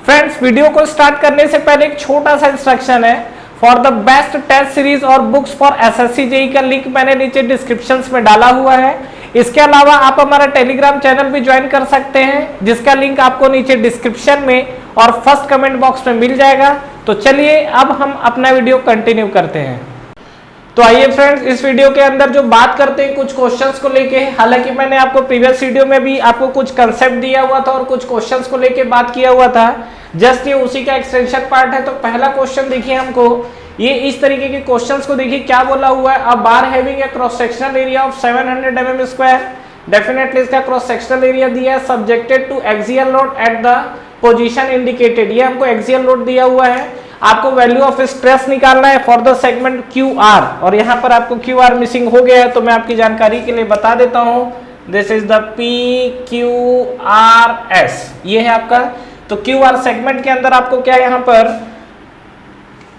Friends, video को start करने से पहले एक छोटा सा इंस्ट्रक्शन है। For the best test series और बुक्स फॉर एसएससी जेईई का लिंक मैंने नीचे डिस्क्रिप्शन में डाला हुआ है। इसके अलावा आप हमारा टेलीग्राम चैनल भी ज्वाइन कर सकते हैं, जिसका लिंक आपको नीचे डिस्क्रिप्शन में और फर्स्ट कमेंट बॉक्स में मिल जाएगा। तो चलिए अब हम अपना वीडियो कंटिन्यू करते हैं। तो आइए फ्रेंड्स, इस वीडियो के अंदर जो बात करते हैं कुछ क्वेश्चंस को लेके। हालांकि मैंने आपको प्रीवियस वीडियो में भी आपको कुछ कंसेप्ट दिया हुआ था और कुछ क्वेश्चंस को लेके बात किया हुआ था, जस्ट ये उसी का एक्सटेंशन पार्ट है। तो पहला क्वेश्चन देखिए, हमको ये इस तरीके के क्वेश्चंस को देखिए क्या बोला हुआ है। A bar having a cross sectional area of 700 mm square, definitely इसका क्रॉस सेक्शनल एरिया दिया है, subjected to axial load at the position indicated. ये हमको एक्सियल लोड दिया हुआ है। आपको वैल्यू ऑफ स्ट्रेस निकालना है for the segment Q R, और यहाँ पर आपको क्यू आर मिसिंग हो गया है, तो मैं आपकी जानकारी के लिए बता देता हूँ। This is the P Q R S, ये है आपका। तो क्यू आर सेगमेंट के अंदर आपको क्या यहाँ पर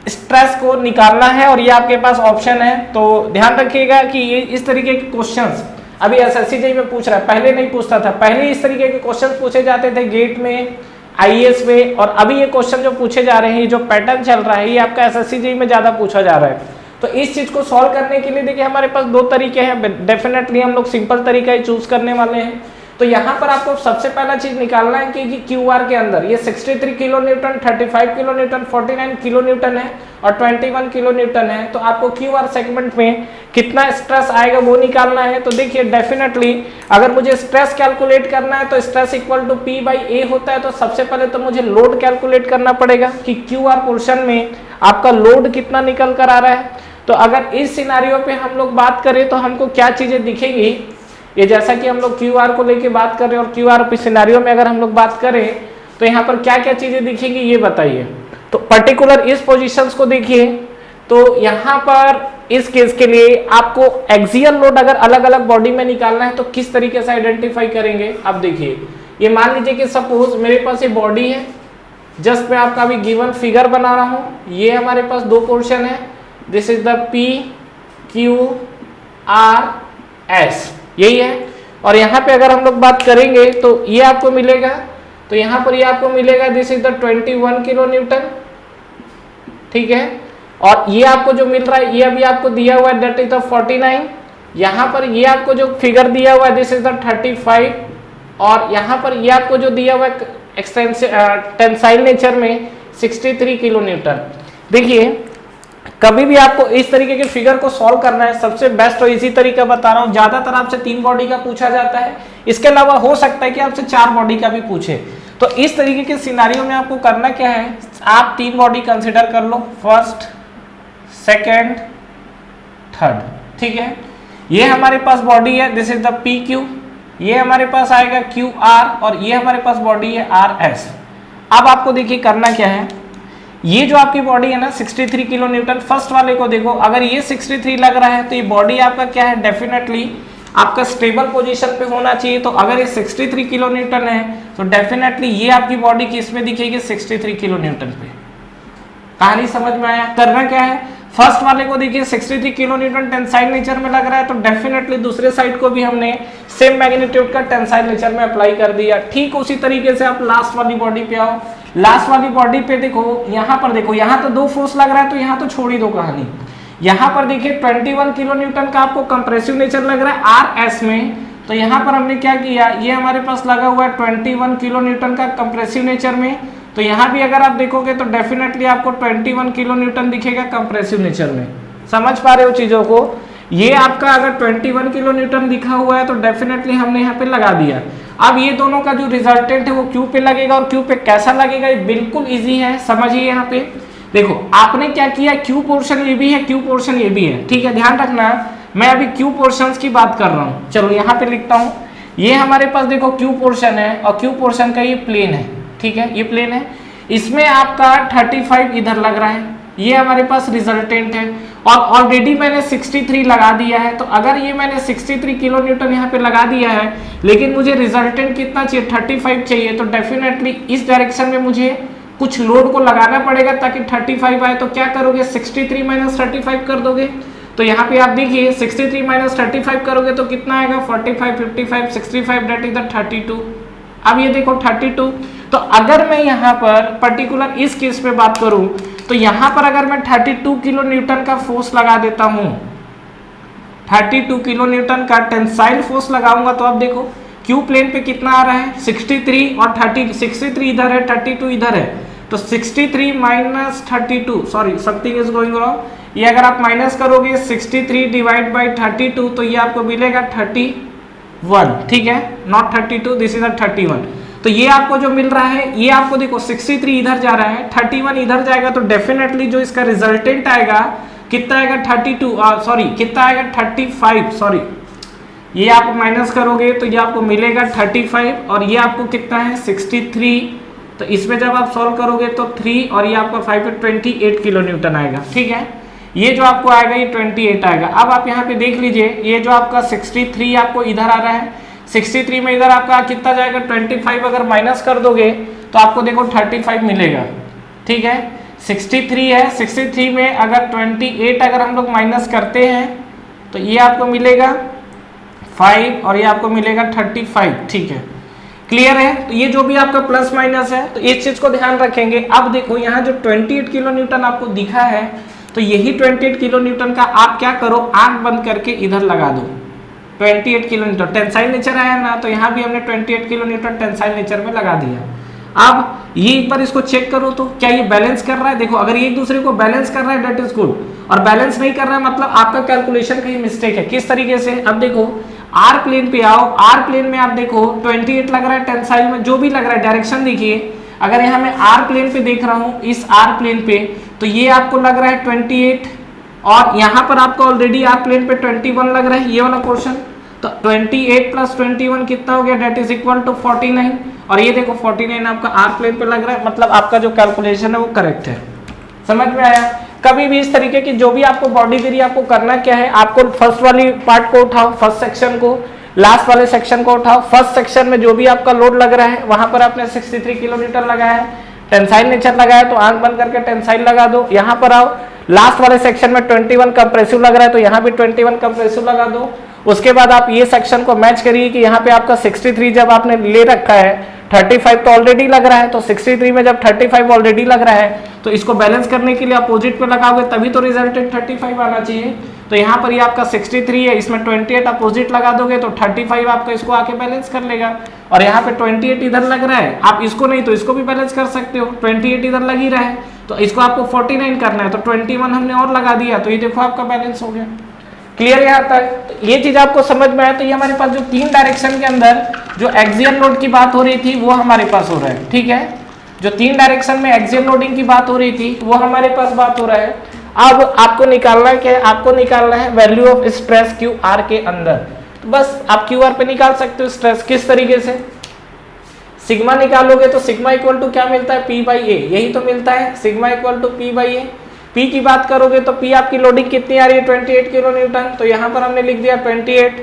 स्ट्रेस को निकालना है, और ये आपके पास ऑप्शन है। तो ध्यान रखिएगा कि ये इस तरीके के क्वेश्चंस अभी एसएससी जेईई में पूछ रहा है, पहले नहीं पूछता था। पहले इस तरीके के क्वेश्चंस पूछे जाते थे गेट में, आईएएस में, और अभी ये क्वेश्चन जो पूछे जा रहे हैं, जो पैटर्न चल रहा है, ये आपका एसएससी जेईई में ज्यादा पूछा जा रहा है। तो इस चीज को सॉल्व करने के लिए देखिए हमारे पास दो तरीके हैं। डेफिनेटली हम लोग सिंपल तरीका ही चूज करने वाले हैं। तो यहाँ पर आपको सबसे पहला चीज निकालना है कि क्यू आर के अंदर ये 63 kilo Newton, 35 kilo Newton, 49 kilo Newton है और 21 किलो न्यूटन है। तो आपको क्यू आर सेगमेंट में कितना स्ट्रेस आएगा वो निकालना है। तो देखिए डेफिनेटली अगर मुझे स्ट्रेस कैलकुलेट करना है तो stress equal to P by a होता है। तो सबसे पहले तो मुझे लोड कैलकुलेट करना पड़ेगा कि क्यू आर पोर्शन में आपका लोड कितना निकल कर आ रहा है। तो अगर इस सिनारियो पे हम लोग बात करें तो हमको क्या चीजें दिखेंगी, ये जैसा कि हम लोग क्यू आर को लेके बात कर रहे हैं, और क्यू आर सिनेरियो में अगर हम लोग बात करें तो यहाँ पर क्या क्या चीजें दिखेंगी ये बताइए। तो पर्टिकुलर इस पोजीशंस को देखिए। तो यहाँ पर इस केस के लिए आपको एक्सियल लोड अगर अलग अलग बॉडी में निकालना है तो किस तरीके से आइडेंटिफाई करेंगे। अब देखिए, ये मान लीजिए कि सपोज मेरे पास ये बॉडी है, जस्ट मैं आपका अभी गिवन फिगर बना रहा हूँ। ये हमारे पास दो पोर्शन है, this is the P Q R S, यही है। और यहाँ पे अगर हम लोग बात करेंगे तो ये आपको मिलेगा, तो यहाँ पर ये आपको मिलेगा this is the 21 kilo Newton, ठीक है। और ये आपको जो मिल रहा है ये अभी आपको दिया हुआ है, दैट इज द 49। यहाँ पर ये आपको जो फिगर दिया हुआ है दिस इज द 35, और यहाँ पर ये आपको जो दिया हुआ है टेंसाइल नेचर में 63 किलो न्यूटन। देखिए कभी भी आपको इस तरीके के फिगर को सॉल्व करना है, सबसे बेस्ट और इजी तरीका बता रहा हूं। ज्यादातर आपसे 3 बॉडी का पूछा जाता है, इसके अलावा हो सकता है कि आपसे 4 बॉडी का भी पूछे। तो इस तरीके के सिनारियो में आपको करना क्या है, आप 3 बॉडी कंसिडर कर लो, फर्स्ट, सेकेंड, थर्ड, ठीक है। ये हमारे पास बॉडी है, this is the P Q, ये हमारे पास आएगा क्यू आर, और ये हमारे पास बॉडी है आर एस। अब आपको देखिए करना क्या है, ये जो आपकी बॉडी है ना 63 किलो न्यूटन, फर्स्ट वाले को देखो, अगर ये 63 लग रहा है तो ये बॉडी आपका क्या है, डेफिनेटली आपका स्टेबल पोजीशन पे होना चाहिए। तो अगर ये 63 किलो न्यूटन है तो डेफिनेटली ये आपकी बॉडी किस में दिखेगी, 63 किलो न्यूटन पे। कहानी समझ में आया। करना क्या है, फर्स्ट वाले को देखिए 63 किलो न्यूटन टेंसाइल नेचर में लग रहा है, तो डेफिनेटली दूसरे साइड को भी हमने सेम मैग्नीट्यूड का टेंसाइल नेचर में अप्लाई कर दिया। ठीक उसी तरीके से आप लास्ट वाली बॉडी पे आओ। लास्ट वाली बॉडी पे देखो, यहाँ पर देखो, यहाँ तो 2 फोर्स लग रहा है, तो यहाँ तो छोड़ ही दो कहानी। यहाँ पर देखिए 21 किलो न्यूटन का आपको कंप्रेसिव नेचर लग रहा है आर एस में। तो यहाँ पर हमने क्या किया, ये हमारे पास लगा हुआ है 21 किलो न्यूटन का कंप्रेसिव नेचर में। तो यहाँ भी अगर आप देखोगे तो डेफिनेटली आपको 21 किलो न्यूटन दिखेगा कंप्रेसिव नेचर में। समझ पा रहे हो चीजों को। ये आपका अगर 21 किलो न्यूटन दिखा हुआ है तो डेफिनेटली हमने यहाँ पे लगा दिया। अब ये दोनों का जो रिजल्टेंट है वो क्यू पे लगेगा, और क्यू पे कैसा लगेगा ये बिल्कुल इजी है, समझिए। यहाँ पे देखो आपने क्या किया, क्यू पोर्शन ये भी है, क्यू पोर्शन ये भी है, ठीक है। ध्यान रखना मैं अभी क्यू पोर्शंस की बात कर रहा हूँ। चलो यहाँ पे लिखता हूँ, ये हमारे पास देखो क्यू पोर्शन है, और क्यू पोर्शन का ये प्लेन है, ठीक है, ये प्लेन है। इसमें आपका 35 इधर लग रहा है, ये हमारे पास रिजल्टेंट है, और ऑलरेडी मैंने 63 लगा दिया है। तो अगर ये मैंने 63 किलो न्यूटन यहाँ पे लगा दिया है, लेकिन मुझे रिजल्टेंट कितना चाहिए, 35 चाहिए, तो डेफिनेटली इस डायरेक्शन में मुझे कुछ लोड को लगाना पड़ेगा ताकि 35 आए। तो क्या करोगे, 63 माइनस 35 कर दोगे। तो यहाँ पे आप देखिए 63 माइनस 35 करोगे तो कितना आएगा, 45, 55, 65, दैट इज द 32। अब ये देखो 32, तो अगर मैं यहाँ पर पर्टिकुलर इस केस पे बात करूं तो यहाँ पर अगर मैं 32 किलो न्यूटन का फोर्स लगा देता हूं, 32 किलो न्यूटन का टेंसाइल फोर्स लगाऊंगा, तो अब देखो क्यू प्लेन पे कितना आ रहा है 63 और 63 इधर है, 32 इधर है, तो 63 minus 32, sorry something is going wrong, ये अगर आप माइनस करोगे 63 डिवाइड बाई 32 तो ये आपको मिलेगा 31, ठीक है, नॉट 32, दिस इज 31। तो ये आपको जो मिल रहा है, ये आपको देखो 63 इधर जा रहा है, 31 इधर जाएगा, तो डेफिनेटली जो इसका रिजल्टेंट आएगा कितना आएगा 32, सॉरी कितना आएगा 35, सॉरी ये आप माइनस करोगे तो ये आपको मिलेगा 35 और ये आपको कितना है 63, तो इसमें जब आप सॉल्व करोगे तो 3 और ये आपका 5 पे 28 किलो न्यूटन आएगा, ठीक है, ये जो आपको आएगा ये 28 आएगा। अब आप यहाँ पे देख लीजिए, ये जो आपका 63 आपको इधर आ रहा है, 63 में इधर आपका कितना जाएगा 25, अगर माइनस कर दोगे तो आपको देखो 35 मिलेगा, ठीक है, 63 है, 63 में अगर 28 अगर हम लोग माइनस करते हैं तो ये आपको मिलेगा 5 और ये आपको मिलेगा 35, ठीक है, क्लियर है। तो ये जो भी आपका प्लस माइनस है तो इस चीज को ध्यान रखेंगे। अब देखो यहाँ जो 28 किलो न्यूटन आपको दिखा है, तो यही 28 किलो न्यूटन का आप क्या करो, आंख बंद करके इधर लगा दो, 28 किलो न्यूटन टेंसाइल नेचर आया ना, तो यहाँ भी हमने 28 किलो न्यूटन टेंसाइल नेचर में लगा दिया। अब ये एक बार इसको चेक करो तो क्या ये बैलेंस कर रहा है, देखो अगर ये एक दूसरे को बैलेंस कर रहा है डेट इज गुड, और बैलेंस नहीं कर रहा है मतलब आपका कैलकुलेशन कहीं मिस्टेक है। किस तरीके से, अब देखो आर प्लेन पे आओ, आर प्लेन में आप देखो 28 लग रहा है टेंसाइल में, जो भी लग रहा है डायरेक्शन देखिए, अगर यहाँ मैं आर प्लेन पे देख रहा हूँ, इस आर प्लेन पे, तो ये आपको लग रहा है 28 और यहाँ पर आपको ऑलरेडी आर प्लेन पे 21 लग रहा है, ये वाला पोर्शन, तो 28 प्लस 21 कितना हो गया, डेट इज इक्वल टू 49, और ये देखो 49 आपका आर प्लेन पे लग रहा है, मतलब आपका जो कैलकुलेशन है वो करेक्ट है। समझ में आया। कभी भी इस तरीके की जो भी आपको बॉडी दे रही है, आपको करना क्या है, आपको फर्स्ट वाली पार्ट को उठाओ, फर्स्ट सेक्शन को, लास्ट वाले सेक्शन को उठाओ। फर्स्ट सेक्शन में जो भी आपका लोड लग रहा है वहां पर आपने 63 किलो न्यूटन लगाया है, टेंसाइल नेचर लगाया तो आंख बंद करके टेंसाइल लगा दो। यहाँ पर आओ, लास्ट वाले सेक्शन में 21 कंप्रेसिव लग रहा है तो यहाँ भी 21 कंप्रेसिव लगा दो। उसके बाद आप ये सेक्शन को मैच करिए कि यहाँ पे आपका 63 जब आपने ले रखा है, 35 तो ऑलरेडी लग रहा है, तो 63 में जब 35 ऑलरेडी लग रहा है तो इसको बैलेंस करने के लिए अपोजिट पे लगाओगे तभी तो रिजल्टेंट 35 आना चाहिए। तो यहाँ पर ये आपका 63 है, इसमें 28 अपोजिट लगा दोगे तो 35 आपका इसको आके बैलेंस कर लेगा। और यहाँ पे 28 इधर लग रहा है, आप इसको नहीं तो इसको भी बैलेंस कर सकते हो, 28 इधर लग ही रहा है तो इसको आपको 49 करना है, तो 21 हमने और लगा दिया, तो ये देखो आपका बैलेंस हो गया। क्लियर यहाँ तक, तो ये चीज आपको समझ में आया। तो ये हमारे पास जो 3 डायरेक्शन के अंदर जो एक्सियल लोड की बात हो रही थी वो हमारे पास हो रहा है, ठीक है, जो 3 डायरेक्शन में एक्सियल लोडिंग की बात हो रही थी वो हमारे पास बात हो रहा है। अब आपको निकालना है क्या, आपको निकालना है value of stress Q R के अंदर। तो बस आप क्यू आर पे निकाल सकते हो स्ट्रेस, किस तरीके से, सिग्मा निकालोगे तो सिग्मा इक्वल टू क्या मिलता है, पी बाई ए, यही तो मिलता है, sigma equal to P by A. P की बात करोगे तो पी आपकी लोडिंग कितनी आ रही है 28 किलो न्यूटन, तो यहाँ पर हमने लिख दिया 28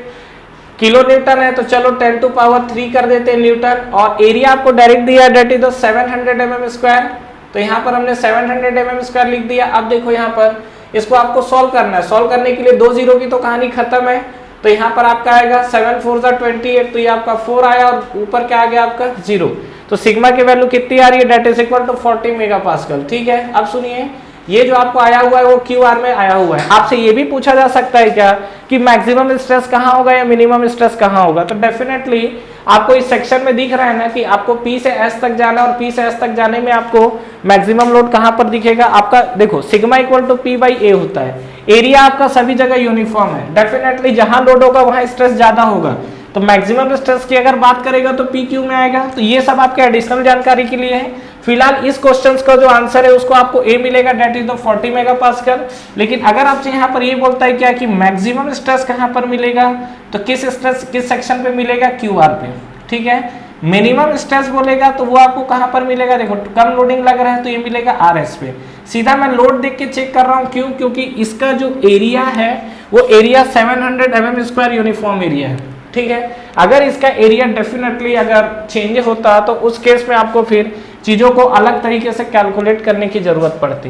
किलो न्यूटन है, तो चलो 10 टू पावर 3 कर देते हैं न्यूटन। और एरिया आपको डायरेक्ट दिया डेट इज 700 mm स्क्वायर, तो यहाँ पर हमने 700 mm स्क्वायर लिख दिया। अब देखो यहाँ पर इसको आपको सॉल्व करना है, सॉल्व करने के लिए 2 जीरो की तो कहानी खत्म है, तो यहाँ पर आपका आएगा 7 4 28, तो ये आपका 4 आया और ऊपर क्या आ गया आपका 0, तो सिग्मा की वैल्यू कितनी आ रही है, that is equal to 40 megapascal. ठीक है, अब सुनिए ये जो आपको आया हुआ है वो क्यू आर में आया हुआ है। आपसे ये भी पूछा जा सकता है क्या कि मैक्सिमम स्ट्रेस कहाँ होगा या मिनिमम स्ट्रेस कहाँ होगा, तो डेफिनेटली आपको इस सेक्शन में दिख रहा है ना कि आपको P से S तक जाना है और P से S तक जाने में आपको मैक्सिमम लोड कहाँ पर दिखेगा, आपका देखो sigma equal to P by a होता है। एरिया आपका सभी जगह यूनिफॉर्म है, डेफिनेटली जहां लोड होगा वहां स्ट्रेस ज्यादा होगा, तो मैक्सिमम स्ट्रेस की अगर बात करेगा तो पी क्यू में आएगा। तो ये सब आपके एडिशनल जानकारी के लिए है। फिलहाल इस क्वेश्चन का जो आंसर है उसको आपको ए मिलेगा, डेट इज द 40 मेगापास्कल। लेकिन अगर आपसे यहाँ पर ये बोलता है क्या कि मैक्सिमम स्ट्रेस कहाँ पर मिलेगा, तो किस स्ट्रेस किस सेक्शन पे मिलेगा, क्यू आर पे। ठीक है, मिनिमम स्ट्रेस बोलेगा तो वो आपको कहाँ पर मिलेगा, देखो कम लोडिंग लग रहा है तो ये मिलेगा आर एस पे। सीधा मैं लोड देख के चेक कर रहा हूँ, क्यों, क्योंकि इसका जो एरिया है वो area 700 mm square uniform area है। ठीक है, अगर इसका एरिया डेफिनेटली अगर चेंज होता तो उस केस में आपको फिर चीजों को अलग तरीके से कैलकुलेट करने की जरूरत पड़ती।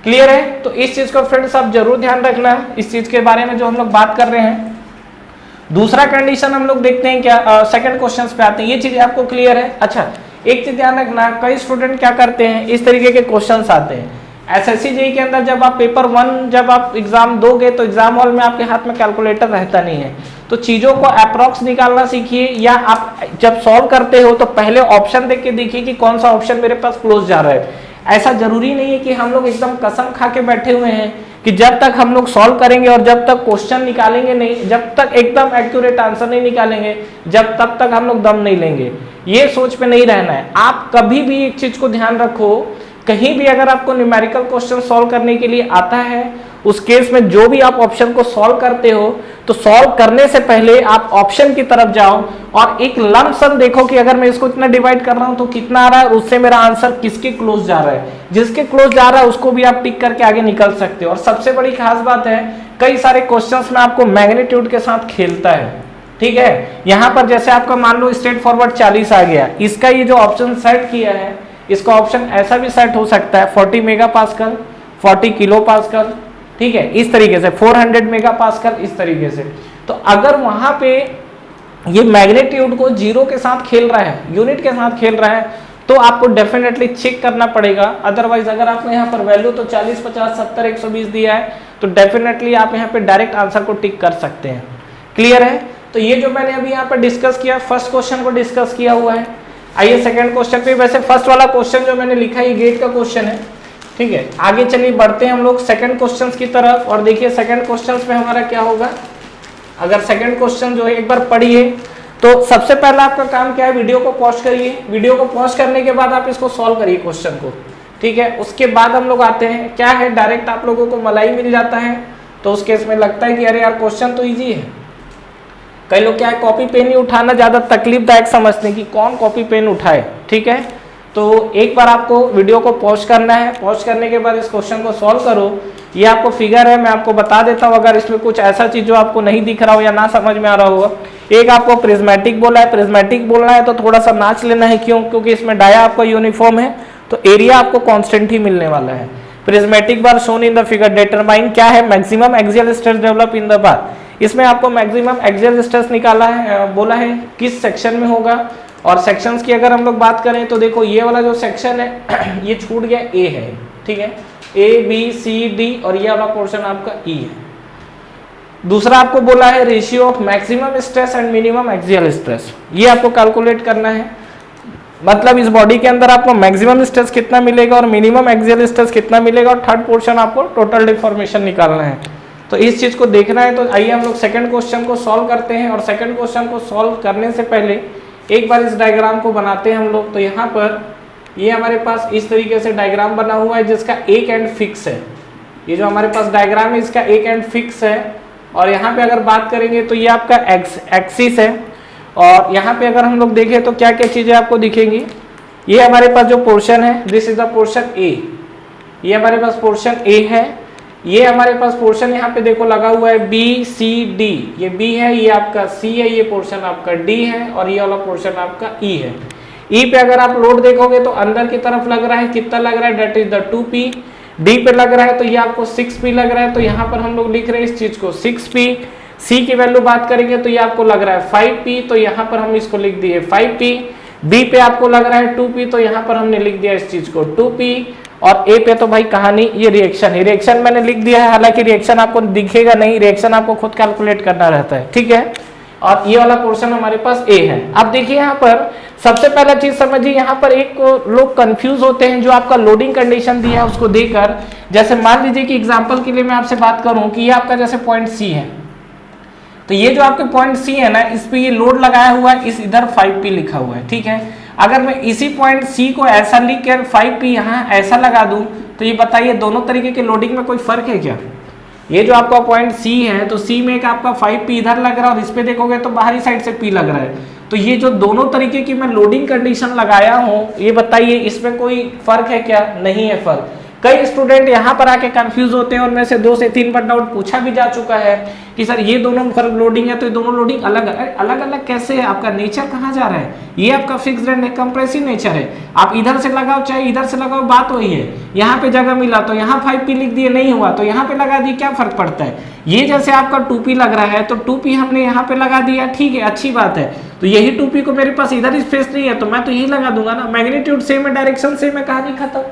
क्लियर है, तो इस चीज को फ्रेंड्स आप जरूर ध्यान रखना इस चीज के बारे में जो हम लोग बात कर रहे हैं। दूसरा कंडीशन हम लोग देखते हैं क्या, सेकंड क्वेश्चन पे आते हैं, ये चीज आपको क्लियर है। अच्छा, एक चीज ध्यान रखना, कई स्टूडेंट क्या करते हैं, इस तरीके के क्वेश्चंस आते हैं एसएससी जेईई के अंदर। जब आप पेपर 1 जब आप एग्जाम दोगे तो एग्जाम हॉल में आपके हाथ में कैलकुलेटर रहता नहीं है, तो चीजों को अप्रॉक्स निकालना सीखिए, या आप जब सॉल्व करते हो तो पहले ऑप्शन देख के देखिए कि कौन सा ऑप्शन मेरे पास क्लोज जा रहा है। ऐसा जरूरी नहीं है कि हम लोग एकदम कसम खा के बैठे हुए हैं कि जब तक हम लोग सॉल्व करेंगे और जब तक क्वेश्चन निकालेंगे नहीं, जब तक एकदम एक्यूरेट आंसर नहीं निकालेंगे, जब तक हम लोग दम नहीं लेंगे। ये सोच पे नहीं रहना है। आप कभी भी एक चीज को ध्यान रखो, कहीं भी अगर आपको न्यूमेरिकल क्वेश्चन सॉल्व करने के लिए आता है, उस केस में जो भी आप ऑप्शन को सॉल्व करते हो तो सॉल्व करने से पहले आप ऑप्शन की तरफ जाओ और एक लंप सम देखो कि अगर मैं इसको इतना डिवाइड कर रहा हूं तो कितना आ रहा है, उससे मेरा आंसर किसके क्लोज जा रहा है। जिसके क्लोज जा रहा है उसको भी आप टिक करके आगे निकल सकते हो। और सबसे बड़ी खास बात है, कई सारे क्वेश्चंस में आपको मैग्नीट्यूड के साथ खेलता है, ठीक है। यहां पर जैसे आपका मान लो स्ट्रेट फॉरवर्ड 40 आ गया, इसका ये जो ऑप्शन सेट किया है, इसका ऑप्शन ऐसा भी सेट हो सकता है 40 मेगापास्कल, 40 किलो पास्कल, ठीक है, इस तरीके से 400 मेगापास्कल, इस तरीके से। तो अगर वहां पे ये मैग्नीट्यूड को जीरो के साथ खेल रहा है, यूनिट के साथ खेल रहा है, तो आपको डेफिनेटली चेक करना पड़ेगा। अदरवाइज अगर आपने यहाँ पर वैल्यू तो 40, 50, 70, 120 दिया है तो डेफिनेटली आप यहाँ पे डायरेक्ट आंसर को टिक कर सकते हैं। क्लियर है? तो ये जो मैंने अभी यहाँ पर डिस्कस किया, फर्स्ट क्वेश्चन को डिस्कस किया हुआ है। आइए सेकंड क्वेश्चन पे। वैसे फर्स्ट वाला क्वेश्चन जो मैंने लिखा है ये गेट का क्वेश्चन है, ठीक है। आगे चलिए बढ़ते हैं हम लोग सेकंड क्वेश्चन की तरफ और देखिए सेकंड क्वेश्चन पे हमारा क्या होगा। अगर सेकंड क्वेश्चन जो है एक बार पढ़िए तो सबसे पहला आपका काम क्या है, वीडियो को पॉज करिए। वीडियो को पॉज करने के बाद आप इसको सॉल्व करिए क्वेश्चन को, ठीक है। उसके बाद हम लोग आते हैं, क्या है डायरेक्ट आप लोगों को मलाई मिल जाता है तो उस केस में लगता है कि अरे यार क्वेश्चन तो ईजी है। कई लोग क्या है कॉपी पेन ही उठाना ज्यादा तकलीफदायक समझते हैं कि कौन कॉपी पेन उठाए, ठीक है। तो एक बार आपको वीडियो को पॉज करना है, पॉज करने के बाद इस क्वेश्चन को सॉल्व करो। ये आपको फिगर है, मैं आपको बता देता हूँ अगर इसमें कुछ ऐसा चीज जो आपको नहीं दिख रहा हो या ना समझ में आ रहा होगा। एक आपको प्रिज्मेटिक बोला है, प्रिज्मेटिक बोलना है तो थोड़ा सा नाच लेना है, क्यों? क्योंकि इसमें डाया आपका यूनिफॉर्म है तो एरिया आपको कांस्टेंट ही मिलने वाला है। Prismatic bar shown in the figure, determine क्या है, maximum axial stress develop in the bar. इसमें आपको मैक्सिमम एक्सियल स्ट्रेस निकाला है, बोला है किस सेक्शन में होगा। और सेक्शंस की अगर हम लोग बात करें तो देखो ये वाला जो सेक्शन है ये छूट गया, ए है, ठीक है, ए बी सी डी, और ये वाला पोर्शन आपका ई है। दूसरा आपको बोला है ratio of maximum stress and minimum axial stress, ये आपको कैलकुलेट करना है। मतलब इस बॉडी के अंदर आपको मैक्सिमम स्ट्रेस कितना मिलेगा और मिनिमम एक्सियल स्ट्रेस कितना मिलेगा, और थर्ड पोर्शन आपको टोटल डिफॉर्मेशन निकालना है। तो इस चीज को देखना है। तो आइए हम लोग सेकंड क्वेश्चन को सॉल्व करते हैं। और सेकंड क्वेश्चन को सॉल्व करने से पहले एक बार इस डायग्राम को बनाते हैं हम लोग। तो यहाँ पर ये हमारे पास इस तरीके से डायग्राम बना हुआ है जिसका एक एंड फिक्स है। ये जो हमारे पास डायग्राम है इसका एक एंड फिक्स है। और यहाँ पे अगर बात करेंगे तो ये आपका एक्सिस है। और यहाँ पे अगर हम लोग देखें तो क्या क्या चीजें आपको दिखेंगी। ये हमारे पास जो पोर्शन है, दिस इज द पोर्शन ए, ये हमारे पास पोर्शन ए है। ये हमारे पास पोर्शन यहाँ पे देखो लगा हुआ है बी सी डी, ये बी है, ये आपका सी है, ये पोर्शन आपका डी है, और ये वाला पोर्शन आपका ई है। ई पे अगर आप लोड देखोगे तो अंदर की तरफ लग रहा है, कितना लग रहा है, that is the 2p। D पे लग रहा है तो ये आपको 6p लग रहा है, तो यहाँ पर हम लोग लिख रहे हैं इस चीज को 6p। सी की वैल्यू बात करेंगे तो ये आपको लग रहा है 5p, तो यहाँ पर हम इसको लिख दिए 5p। बी पे आपको लग रहा है 2p, तो यहाँ पर हमने लिख दिया इस चीज को 2p। और ए पे तो भाई कहानी ये रिएक्शन है, रिएक्शन मैंने लिख दिया है, हालांकि रिएक्शन आपको दिखेगा नहीं, रिएक्शन आपको खुद कैलकुलेट करना रहता है, ठीक है। और ये वाला पोर्शन हमारे पास ए है। अब देखिए यहाँ पर सबसे पहला चीज समझिए, यहाँ पर एक लोग कंफ्यूज होते हैं जो आपका लोडिंग कंडीशन दिया है उसको देकर। जैसे मान लीजिए कि एग्जांपल के लिए मैं आपसे बात करूं कि ये आपका जैसे पॉइंट सी है, तो ये जो आपके पॉइंट सी है ना, इस पे ये लोड लगाया हुआ है, इस इधर 5p लिखा हुआ है, ठीक है। अगर मैं इसी पॉइंट सी को ऐसा लिख कर 5p यहाँ ऐसा लगा दूं तो ये बताइए दोनों तरीके के लोडिंग में कोई फर्क है क्या? ये जो आपका पॉइंट सी है तो सी में एक आपका 5p इधर लग रहा है और इस पे देखोगे तो बाहरी साइड से p लग रहा है। तो ये जो दोनों तरीके की मैं लोडिंग कंडीशन लगाया हूँ, ये बताइए इसमें कोई फर्क है क्या? नहीं है फर्क। कई स्टूडेंट यहाँ पर आके कंफ्यूज होते हैं और में से 2 से 3 बार डाउट पूछा भी जा चुका है कि सर ये दोनों फर्क लोडिंग है तो ये दोनों लोडिंग अलग अलग अलग कैसे है? आपका नेचर कहाँ जा रहा है? ये आपका फिक्स्ड एंड कंप्रेसिव नेचर है, आप इधर से लगाओ चाहे इधर से लगाओ, बात वही है। यहाँ पे जगह मिला तो यहाँ 5p लिख दिए, नहीं हुआ तो यहाँ पे लगा दिए, क्या फर्क पड़ता है? ये जैसे आपका 2p लग रहा है तो 2p हमने यहाँ पे लगा दिया, ठीक है, अच्छी बात है। तो यही 2p को मेरे पास इधर स्पेस नहीं है तो मैं तो यही लगा दूंगा ना। मैग्नीट्यूड सेम है, डायरेक्शन सेम है, कहानी खत्म।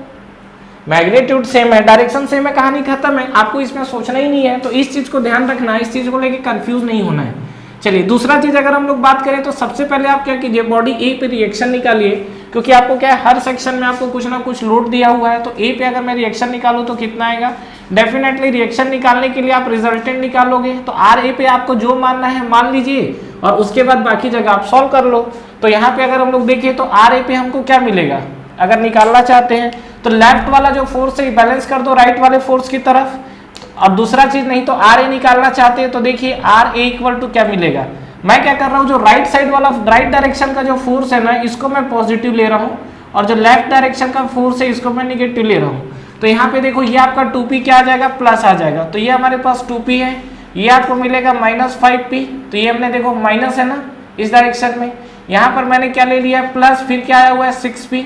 मैग्नीट्यूड सेम है, डायरेक्शन सेम है, कहानी खत्म है। आपको इसमें सोचना ही नहीं है, तो इस चीज को ध्यान रखना है, इस चीज को लेके कंफ्यूज नहीं होना है। चलिए दूसरा चीज अगर हम लोग बात करें तो सबसे पहले आप क्या कीजिए, बॉडी ए पे रिएक्शन निकालिए, क्योंकि आपको क्या है हर सेक्शन में आपको कुछ ना कुछ लोड दिया हुआ है। तो ए पे अगर मैं रिएक्शन निकालूं तो कितना आएगा, डेफिनेटली रिएक्शन निकालने के लिए आप रिजल्टेंट निकालोगे, तो आर ए पे आपको जो मानना है मान लीजिए और उसके बाद बाकी जगह आप सॉल्व कर लो। तो यहाँ पे अगर हम लोग देखें तो आर ए पे हमको क्या मिलेगा, अगर निकालना चाहते हैं तो लेफ्ट वाला जो फोर्स है बैलेंस कर दो राइट वाले फोर्स की तरफ। अब दूसरा चीज नहीं तो आर ए निकालना चाहते हैं तो देखिए आर ए इक्वल टू क्या मिलेगा, मैं क्या कर रहा हूँ जो राइट साइड वाला राइट डायरेक्शन का जो फोर्स है ना इसको मैं पॉजिटिव ले रहा हूँ और जो लेफ्ट डायरेक्शन का फोर्स है इसको मैं निगेटिव ले रहा हूँ। तो यहाँ पे देखो ये आपका 2p क्या आ जाएगा, प्लस आ जाएगा। तो ये हमारे पास 2p है, ये आपको मिलेगा -5p। तो ये हमने देखो माइनस है ना इस डायरेक्शन में, यहाँ पर मैंने क्या ले लिया प्लस, फिर क्या आया हुआ है 6p,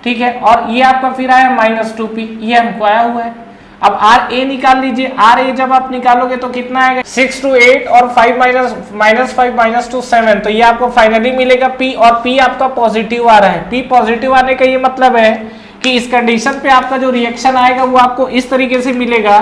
ठीक है, और ये आपका फिर आया -2p, ये हमको आया हुआ है। अब आर ए निकाल लीजिए, आर ए जब आप निकालोगे तो कितना आएगा 6 to 8 और 5 -5 -2 7। तो ये आपको फाइनली मिलेगा p, और p आपका पॉजिटिव आ रहा है। p पॉजिटिव आने का ये मतलब है कि इस कंडीशन पे आपका जो रिएक्शन आएगा वो आपको इस तरीके से मिलेगा।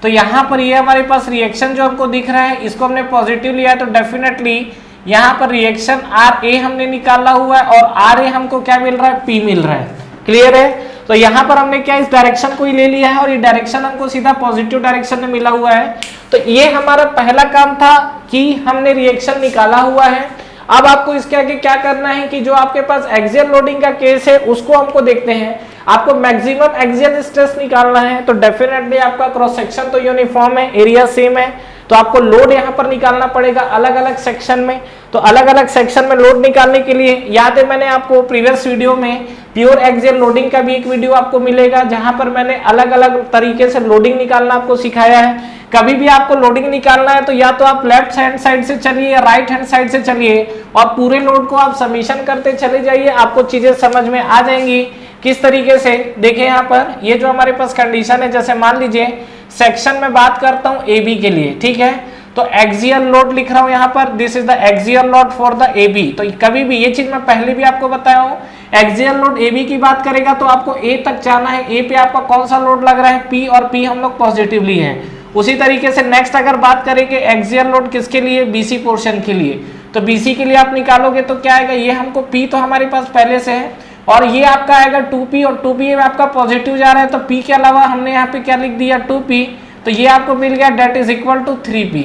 तो यहाँ पर ये हमारे पास रिएक्शन जो हमको दिख रहा है इसको हमने पॉजिटिव लिया है, तो डेफिनेटली यहाँ पर रिएक्शन आर ए हमने निकाला हुआ है और आर ए हमको क्या मिल रहा है, p मिल रहा है। क्लियर है। तो यहाँ पर हमने क्या इस डायरेक्शन को ही ले लिया है और ये डायरेक्शन हमको सीधा पॉजिटिव डायरेक्शन में मिला हुआ है। तो ये हमारा पहला काम था कि हमने रिएक्शन निकाला हुआ है। अब आपको इसके आगे क्या करना है कि जो आपके पास एक्सियल लोडिंग का केस है उसको हमको देखते हैं। आपको मैक्सिमम एक्सियल स्ट्रेस निकालना है, तो डेफिनेटली आपका क्रॉस सेक्शन तो यूनिफॉर्म है, एरिया सेम है, तो आपको लोड यहाँ पर निकालना पड़ेगा अलग अलग सेक्शन में। तो अलग अलग सेक्शन में लोड निकालने के लिए याद है मैंने आपको प्रीवियस वीडियो में प्योर एक्सियल लोडिंग का भी एक वीडियो आपको मिलेगा जहां पर मैंने अलग अलग तरीके से लोडिंग निकालना आपको सिखाया है। कभी भी आपको लोडिंग निकालना है तो या तो आप लेफ्ट हैंड साइड से चलिए या राइट हैंड साइड से चलिए और पूरे लोड को आप समीशन करते चले जाइए, आपको चीजें समझ में आ जाएंगी किस तरीके से। देखिए यहाँ पर ये जो हमारे पास कंडीशन है, जैसे मान लीजिए सेक्शन में बात करता हूँ ए बी के लिए, ठीक है, तो एक्सियल लोड लिख रहा हूं यहाँ पर, this is the axial load for the A B. तो कभी भी ये चीज मैं पहले भी आपको बताया हूँ, एक्सियल लोड ए बी की बात करेगा तो आपको ए तक जाना है, ए पे आपका कौन सा लोड लग रहा है पी, और पी हम लोग पॉजिटिवली है। उसी तरीके से नेक्स्ट अगर बात करेंगे एक्सियल लोड किसके लिए, बीसी पोर्शन के लिए, तो बीसी के लिए आप निकालोगे तो क्या आएगा, ये हमको पी तो हमारे पास पहले से है और ये आपका आएगा 2p, और 2p में आपका पॉजिटिव जा रहा है तो p के अलावा हमने यहाँ पे क्या लिख दिया 2p, तो ये आपको मिल गया date is equal to 3p।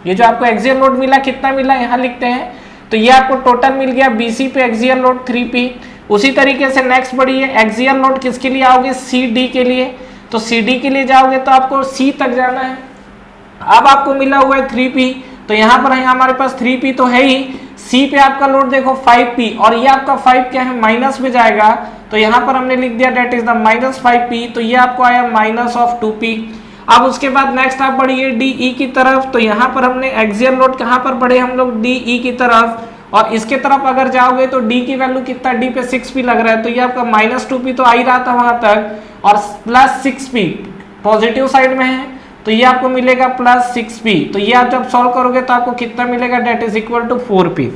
ये जो आपको एक्सियल लोड मिला कितना मिला यहाँ लिखते हैं, तो ये आपको टोटल मिल गया बीसी पे एक्सियल लोड 3p। उसी तरीके से नेक्स्ट बढ़िए एक्सियल लोड किसके लिए आओगे, CD के लिए, तो CD के लिए जाओगे तो आपको C तक जाना है। अब आपको मिला हुआ है 3p, तो यहाँ पर है हमारे पास 3p तो है ही, C पे आपका लोड देखो 5p और ये आपका 5 क्या है माइनस में जाएगा, तो यहाँ पर हमने लिख दिया डेट इज द -5p, तो ये आपको आया -2p। अब उसके बाद नेक्स्ट आप बढ़िए DE की तरफ, तो यहाँ पर हमने एक्सियल लोड कहाँ पर बढ़े हम लोग DE की तरफ, और इसके तरफ अगर जाओगे तो D की वैल्यू कितना, D पे 6p लग रहा है, तो ये आपका -2p तो आ ही रहा था वहां तक, और +6p पॉजिटिव साइड में है तो ये आपको मिलेगा +6p। तो ये आप जब सॉल्व करोगे तो आपको कितना मिलेगा, date is equal to 4p।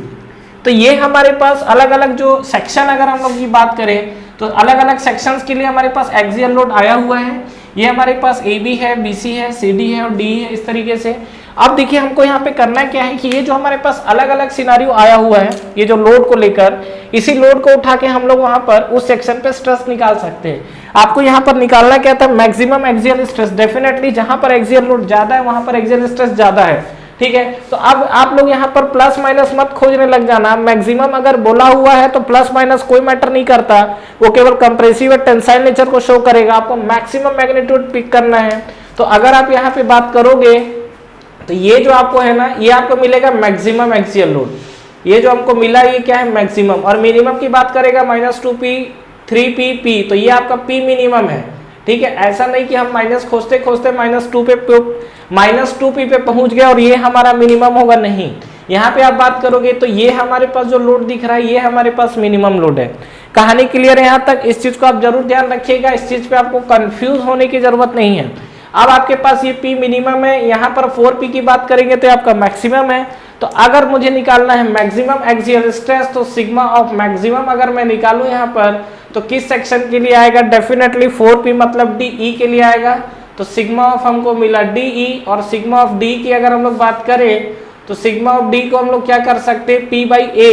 तो ये हमारे पास अलग अलग जो सेक्शन अगर हम लोग की बात करें तो अलग अलग सेक्शंस के लिए हमारे पास एक्सियल लोड आया हुआ है। ये हमारे पास AB है, BC है, CD है और DE है, इस तरीके से। अब देखिए हमको यहाँ पे करना क्या है कि ये जो हमारे पास अलग अलग सिनारियो आया हुआ है, ये जो लोड को लेकर, इसी लोड को उठा के हम लोग वहां पर उस सेक्शन पे स्ट्रेस निकाल सकते हैं। आपको यहाँ पर निकालना क्या था, मैक्सिमम एक्सियल स्ट्रेस। डेफिनेटली जहां पर एक्सियल लोड ज्यादा है वहां पर एक्सियल स्ट्रेस ज्यादा है, ठीक है। तो अब आप लोग यहाँ पर प्लस माइनस मत खोजने लग जाना, मैक्सिमम अगर बोला हुआ है तो प्लस माइनस कोई मैटर नहीं करता, वो केवल कंप्रेसिव और टेंसाइल नेचर को शो करेगा। आपको मैक्सिमम मैग्नीट्यूड पिक करना है। तो अगर आप यहाँ पे बात करोगे तो ये जो आपको है ना, ये आपको मिलेगा मैक्सिमम एक्सियल लोड, ये जो हमको मिला ये क्या है मैक्सिमम, और मिनिमम की बात करेगा -2p 3p, तो ये आपका p मिनिमम है, ठीक है। ऐसा नहीं कि हम माइनस खोजते खोजते -2p पे पहुंच गए और ये हमारा मिनिमम होगा, नहीं। यहाँ पे आप बात करोगे तो ये हमारे पास जो लोड दिख रहा है ये हमारे पास मिनिमम लोड है। कहानी क्लियर है यहाँ तक, इस चीज को आप जरूर ध्यान रखिएगा, इस चीज पे आपको कंफ्यूज होने की जरूरत नहीं है। अब आपके पास ये p मिनिमम है, यहाँ पर 4p की बात करेंगे तो आपका मैक्सिमम है, तो अगर मुझे निकालना है मैक्सिमम एक्सियल स्ट्रेस, तो सिग्मा ऑफ मैक्सिमम अगर मैं निकालूं यहाँ पर, तो किस सेक्शन के लिए आएगा? डेफिनेटली 4p मतलब DE के लिए आएगा। तो सिग्मा ऑफ हमको मिला DE, और सिग्मा ऑफ D की अगर हम लोग बात करें तो सिग्मा ऑफ D को हम लोग क्या कर सकते हैं? P/A।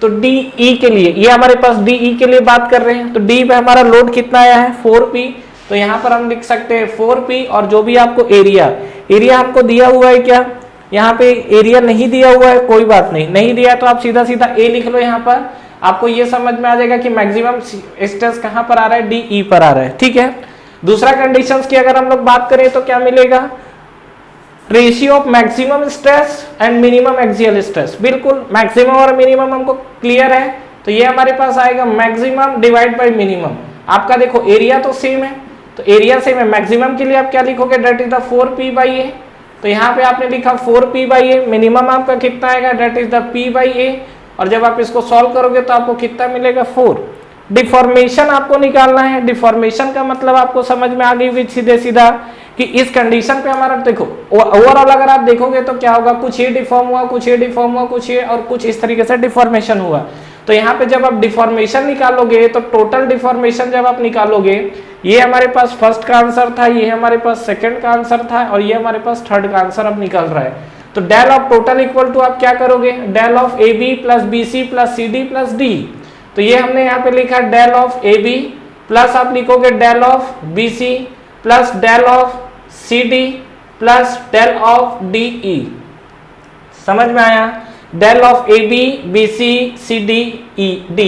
तो DE के लिए, ये हमारे पास DE के लिए बात कर रहे हैं, तो D पे हमारा लोड कितना आया है? 4p। तो यहाँ पर हम लिख सकते हैं 4p, और जो भी आपको एरिया हमको दिया हुआ है क्या? यहाँ पे एरिया नहीं दिया हुआ है, कोई बात नहीं, नहीं दिया तो आप सीधा सीधा A लिख लो। यहाँ पर आपको ये समझ में आ जाएगा कि मैक्सिमम स्ट्रेस कहाँ पर आ रहा है? DE पर आ रहा है, ठीक है। दूसरा कंडीशंस की अगर हम लोग बात करें तो क्या मिलेगा? Ratio of maximum stress and minimum axial stress. बिल्कुल मैक्सिमम और मिनिमम हमको क्लियर है, तो ये हमारे पास आएगा मैक्सिमम डिवाइड बाय मिनिमम। आपका देखो एरिया तो सेम है, तो एरिया सेम है, मैक्सिमम के लिए आप क्या लिखोगे? That is the 4p/A। तो यहाँ पे आपने लिखा 4p/A, मिनिमम आपका कितना आएगा? That is the p/A। और जब आप इसको सॉल्व करोगे तो आपको कितना मिलेगा? 4। डिफॉर्मेशन आपको निकालना है। डिफॉर्मेशन का मतलब आपको समझ में आ गई हुई सीधे सीधा कि इस कंडीशन पे हमारा देखो ओवरऑल अगर आप देखोगे तो क्या होगा? कुछ ये डिफॉर्म हुआ, कुछ ये डिफॉर्म हुआ, कुछ ये, और कुछ इस तरीके से डिफॉर्मेशन हुआ। तो यहाँ पे जब आप डिफॉर्मेशन निकालोगे तो टोटल डिफॉर्मेशन जब आप निकालोगे, ये हमारे पास फर्स्ट का आंसर था, ये हमारे पास सेकंड का आंसर था, और ये हमारे पास थर्ड का आंसर अब निकल रहा है। तो del of total equal to आप क्या करोगे? Del of AB plus BC plus CD plus D। तो ये हमने यहाँ पे लिखा डेल ऑफ AB प्लस आप लिखोगे del of BC plus del of CD plus del of DE। समझ में आया? Del of AB BC CD D,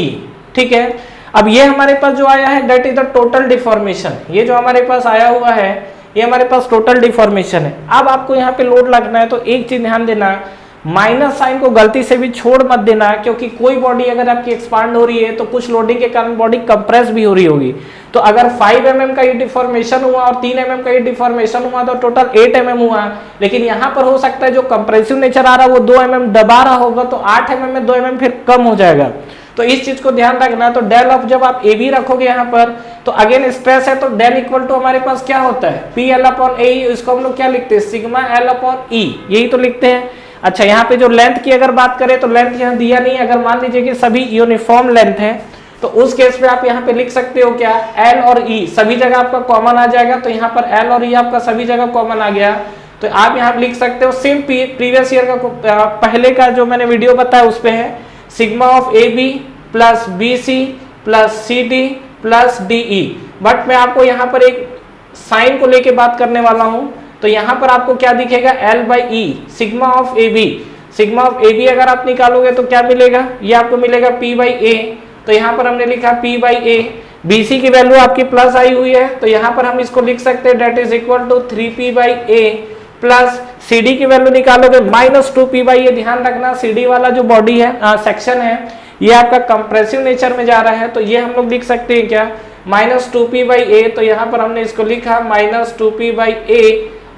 ठीक है। अब ये हमारे पास जो आया है that is the total deformation. ये जो हमारे पास आया हुआ है ये हमारे पास टोटल डिफॉर्मेशन है। अब आपको यहाँ पे लोड लगना है तो एक चीज ध्यान देना, माइनस साइन को गलती से भी छोड़ मत देना, क्योंकि कोई बॉडी अगर आपकी एक्सपांड हो रही है तो कुछ लोडिंग के कारण बॉडी कंप्रेस भी हो रही होगी। तो अगर 5 mm का ये डिफॉर्मेशन हुआ और 3 mm का ये डिफॉर्मेशन हुआ तो टोटल 8 mm हुआ। लेकिन यहाँ पर हो सकता है जो कंप्रेसिव नेचर आ रहा है वो 2 mm दबा रहा होगा, तो 8 mm में 2 mm फिर कम हो जाएगा। तो इस चीज को ध्यान रखना। तो डेल ऑफ जब आप AB रखोगे यहाँ पर तो अगेन स्ट्रेस है, तो डेल इक्वल टू हमारे पास क्या होता है? PL/A। इसको हम लोग क्या लिखते हैं? सिग्मा L/E, यही तो लिखते हैं। अच्छा, यहाँ पे जो लेंथ की अगर बात करें तो लेंथ यहाँ दिया नहीं। अगर मान लीजिए कि सभी यूनिफॉर्म लेंथ है तो उस केस में आप यहाँ पे लिख सकते हो क्या? L और E सभी जगह आपका कॉमन आ जाएगा। तो यहाँ पर L और E आपका सभी जगह कॉमन आ गया, तो आप यहाँ लिख सकते हो सेम प्रीवियस ईयर का पहले का जो मैंने वीडियो बताया उस पे है, sigma of AB plus BC plus CD plus DE। But मैं आपको यहाँ पर एक साइन को लेके बात करने वाला हूँ। तो यहाँ पर आपको क्या दिखेगा? L/E sigma of AB। Sigma of AB अगर आप निकालोगे तो क्या मिलेगा? ये आपको मिलेगा P/A। तो यहाँ पर हमने लिखा P/A। BC की वैल्यू आपकी प्लस आई हुई है, तो यहाँ पर हम इसको लिख सकते हैं that is equal to 3P/A plus CD की वैल्यू निकालोगे -2P/A। ध्यान रखना CD वाला जो बॉडी है सेक्शन है ये आपका कंप्रेसिव नेचर में जा रहा है, तो ये हम लोग लिख सकते हैं क्या? -2P/A। तो यहाँ पर हमने इसको लिखा -2P/A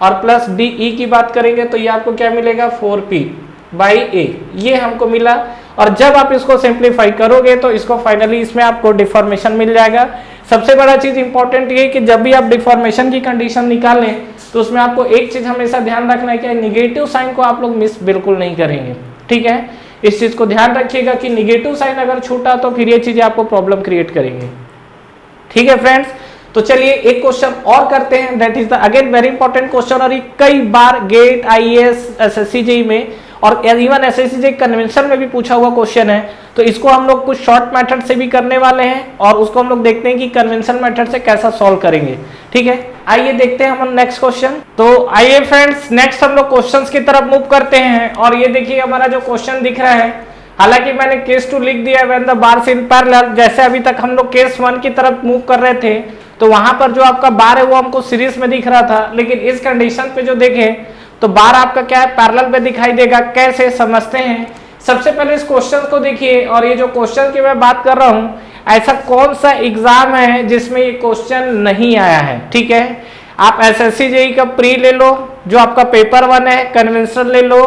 और प्लस DE की बात करेंगे तो ये आपको क्या मिलेगा? 4P/A, ये हमको मिला। और जब आप इसको सिंप्लीफाई करोगे तो इसको फाइनली इसमें आपको डिफॉर्मेशन मिल जाएगा। सबसे बड़ा चीज इंपॉर्टेंट ये कि जब भी आप डिफॉर्मेशन की कंडीशन निकालें तो उसमें आपको एक चीज हमेशा ध्यान रखना है कि निगेटिव साइन को आप लोग मिस बिल्कुल नहीं करेंगे, ठीक है। इस चीज को ध्यान रखिएगा कि निगेटिव साइन अगर छूटा तो फिर ये चीजें आपको प्रॉब्लम क्रिएट करेंगे, ठीक है फ्रेंड्स। तो चलिए एक क्वेश्चन और करते हैं, that is the again very important question, और ये कई बार गेट, IAS, SSC JEE में और इवन SSC JEE कन्वेंशन में भी पूछा हुआ क्वेश्चन है। तो इसको हम लोग कुछ शॉर्ट मेथड से भी करने वाले हैं और उसको हम लोग देखते हैं कि कन्वेंशन मेथड से कैसा सॉल्व करेंगे, ठीक है। आइए देखते हैं हम नेक्स्ट क्वेश्चन। तो आइए फ्रेंड्स नेक्स्ट हम लोग क्वेश्चंस की तरफ मूव करते हैं। और ये देखिए हमारा जो क्वेश्चन दिख रहा है, हालांकि मैंने केस 2 लिख दिया when the bars in parallel. जैसे अभी तक हम लोग केस 1 की तरफ मूव कर रहे थे तो वहां पर जो आपका बार है वो हमको सीरीज में दिख रहा था, लेकिन इस कंडीशन पे जो देखें तो बार आपका क्या है? पैरेलल में दिखाई देगा। कैसे समझते हैं? सबसे पहले इस क्वेश्चन को देखिए, और ये जो क्वेश्चन की मैं बात कर रहा हूँ, ऐसा कौन सा एग्जाम है जिसमें ये क्वेश्चन नहीं आया है, ठीक है। आप SSC JEE का प्री ले लो, जो आपका पेपर 1 है, कन्वेंशनल ले लो,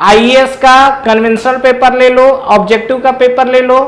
IAS का कन्वेंशनल पेपर ले लो, ऑब्जेक्टिव का पेपर ले लो।